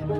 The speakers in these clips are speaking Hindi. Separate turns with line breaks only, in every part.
दोस्तों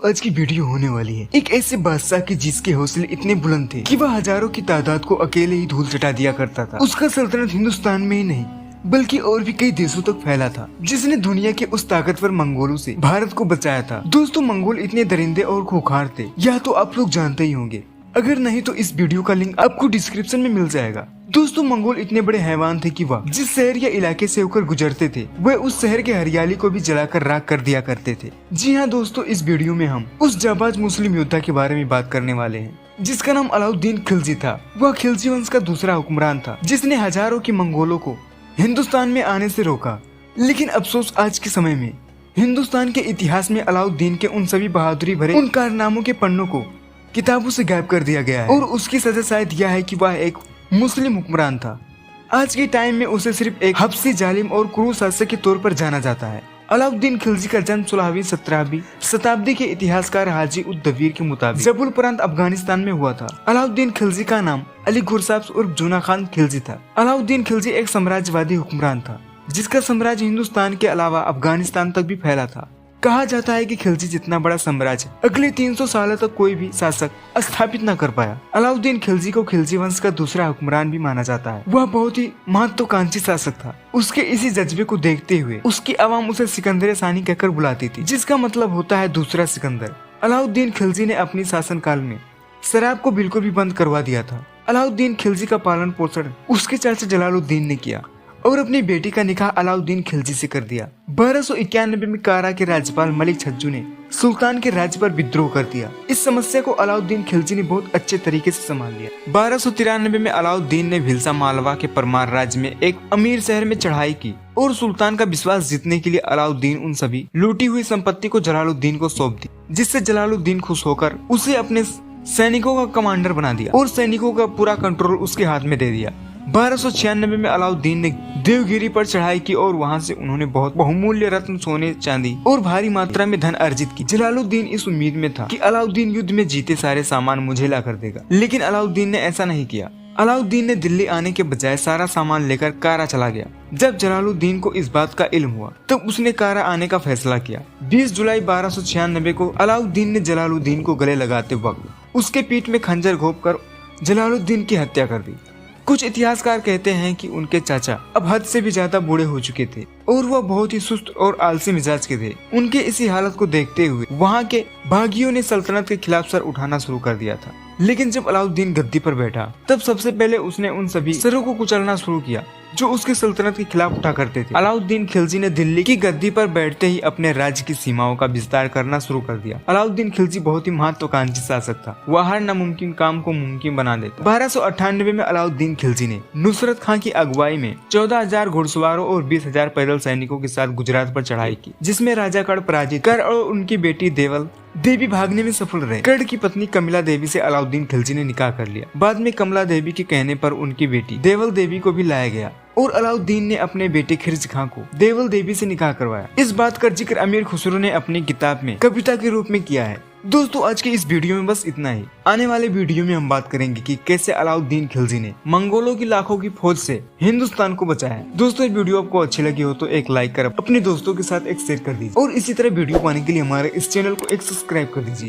आज की वीडियो होने वाली है एक ऐसे बादशाह की जिसके हौसले इतने बुलंद थे कि वह हजारों की तादाद को अकेले ही धूल चटा दिया करता था। उसका सल्तनत हिंदुस्तान में ही नहीं बल्कि और भी कई देशों तक फैला था, जिसने दुनिया के उस ताकतवर मंगोलों से भारत को बचाया था। दोस्तों मंगोल इतने दरिंदे और खूंखार थे, यह तो आप लोग जानते ही होंगे, अगर नहीं तो इस वीडियो का लिंक आपको डिस्क्रिप्शन में मिल जाएगा। दोस्तों मंगोल इतने बड़े हैवान थे कि वह जिस शहर या इलाके से होकर गुजरते थे वह उस शहर के हरियाली को भी जलाकर राख कर दिया करते थे। जी हाँ दोस्तों, इस वीडियो में हम उस जाबाज मुस्लिम योद्धा के बारे में बात करने वाले हैं जिसका नाम अलाउद्दीन खिलजी था। वह खिलजी वंश का दूसरा हुक्मरान था जिसने हजारों की मंगोलों को हिंदुस्तान में आने से रोका। लेकिन अफसोस आज के समय में हिंदुस्तान के इतिहास में अलाउद्दीन के उन सभी बहादुरी भरे उन कारनामों के पन्नों को किताबों से गायब कर दिया गया है और उसकी सजा शायद यह है कि वह एक मुस्लिम हुक्मरान था। आज के टाइम में उसे सिर्फ एक हबशी जालिम और क्रूर शासक के तौर पर जाना जाता है। अलाउद्दीन खिलजी का जन्म 16वीं-17वीं शताब्दी के इतिहासकार हाजी उद दवीर के मुताबिक जबुल प्रांत अफगानिस्तान में हुआ था। अलाउद्दीन खिलजी का नाम अली गुरसाब उर्फ जूना खान खिलजी था। अलाउद्दीन खिलजी एक साम्राज्यवादी हुक्मरान था जिसका साम्राज्य हिंदुस्तान के अलावा अफगानिस्तान तक भी फैला था। कहा जाता है कि खिलजी जितना बड़ा साम्राज्य अगले 300 सालों तक कोई भी शासक स्थापित न कर पाया। अलाउद्दीन खिलजी को खिलजी वंश का दूसरा हुक्मरान भी माना जाता है। वह बहुत ही महत्वाकांक्षी शासक था। उसके इसी जज्बे को देखते हुए उसकी आवाम उसे सिकंदर सानी कहकर बुलाती थी, जिसका मतलब होता है दूसरा सिकंदर। अलाउद्दीन खिलजी ने अपनी शासनकाल में शराब को बिल्कुल भी बंद करवा दिया था। अलाउद्दीन खिलजी का पालन पोषण उसके चाचा जलालुद्दीन ने किया और अपनी बेटी का निकाह अलाउद्दीन खिलजी से कर दिया। 1291 में कारा के राज्यपाल मलिक छज्जू ने सुल्तान के राज्य पर विद्रोह कर दिया। इस समस्या को अलाउद्दीन खिलजी ने बहुत अच्छे तरीके से संभाल लिया। 1293 में अलाउद्दीन ने भिलसा मालवा के परमार राज्य में एक अमीर शहर में चढ़ाई की और सुल्तान का विश्वास जीतने के लिए अलाउद्दीन उन सभी लूटी हुई संपत्ति को जलालुद्दीन को सौंप दी, जिससे जलालुद्दीन खुश होकर उसे अपने सैनिकों का कमांडर बना दिया और सैनिकों का पूरा कंट्रोल उसके हाथ में दे दिया। 1296 में अलाउद्दीन ने देवगिरी पर चढ़ाई की और वहां से उन्होंने बहुत बहुमूल्य रत्न, सोने, चांदी और भारी मात्रा में धन अर्जित की। जलालुद्दीन इस उम्मीद में था कि अलाउद्दीन युद्ध में जीते सारे सामान मुझे ला कर देगा, लेकिन अलाउद्दीन ने ऐसा नहीं किया। अलाउद्दीन ने दिल्ली आने के बजाय सारा सामान लेकर कारा चला गया। जब जलालुद्दीन को इस बात का इल्म हुआ तब उसने कारा आने का फैसला किया। 20 जुलाई 1296 को अलाउद्दीन ने जलालुद्दीन को गले लगाते वक्त उसके पीठ में खंजर घोंपकर जलालुद्दीन की हत्या कर दी। कुछ इतिहासकार कहते हैं कि उनके चाचा अब हद से भी ज्यादा बूढ़े हो चुके थे और वह बहुत ही सुस्त और आलसी मिजाज के थे। उनके इसी हालत को देखते हुए वहां के बागियों ने सल्तनत के खिलाफ सर उठाना शुरू कर दिया था। लेकिन जब अलाउद्दीन गद्दी पर बैठा तब सबसे पहले उसने उन सभी सरों को कुचलना शुरू किया जो उसके सल्तनत के खिलाफ उठा करते थे। अलाउद्दीन खिलजी ने दिल्ली की गद्दी पर बैठते ही अपने राज्य की सीमाओं का विस्तार करना शुरू कर दिया। अलाउद्दीन खिलजी बहुत ही महत्वाकांक्षी शासक था। वह हर नामुमकिन काम को मुमकिन बना देता। 1298 में अलाउद्दीन खिलजी ने नुसरत खां की अगुवाई में 14,000 घुड़सवारों और 20,000 पैदल सैनिकों के साथ गुजरात पर चढ़ाई की, जिसमें राजा कर्ण पराजित कर और उनकी बेटी देवल देवी भागने में सफल रहे। कर्ण की पत्नी कमला देवी से अलाउद्दीन खिलजी ने निकाह कर लिया। बाद में कमला देवी के कहने पर उनकी बेटी देवल देवी को भी लाया गया और अलाउद्दीन ने अपने बेटे खिरज खां को देवल देवी से निकाह करवाया। इस बात का जिक्र अमीर खुसरो ने अपनी किताब में कविता के रूप में किया है। दोस्तों आज के इस वीडियो में बस इतना ही। आने वाले वीडियो में हम बात करेंगे कि कैसे अलाउद्दीन खिलजी ने मंगोलों की लाखों की फौज से हिंदुस्तान को बचाया। दोस्तों ये वीडियो आपको अच्छी लगी हो तो एक लाइक कर अपने दोस्तों के साथ एक शेयर कर दीजिए और इसी तरह वीडियो पाने के लिए हमारे इस चैनल को एक सब्सक्राइब कर दीजिए।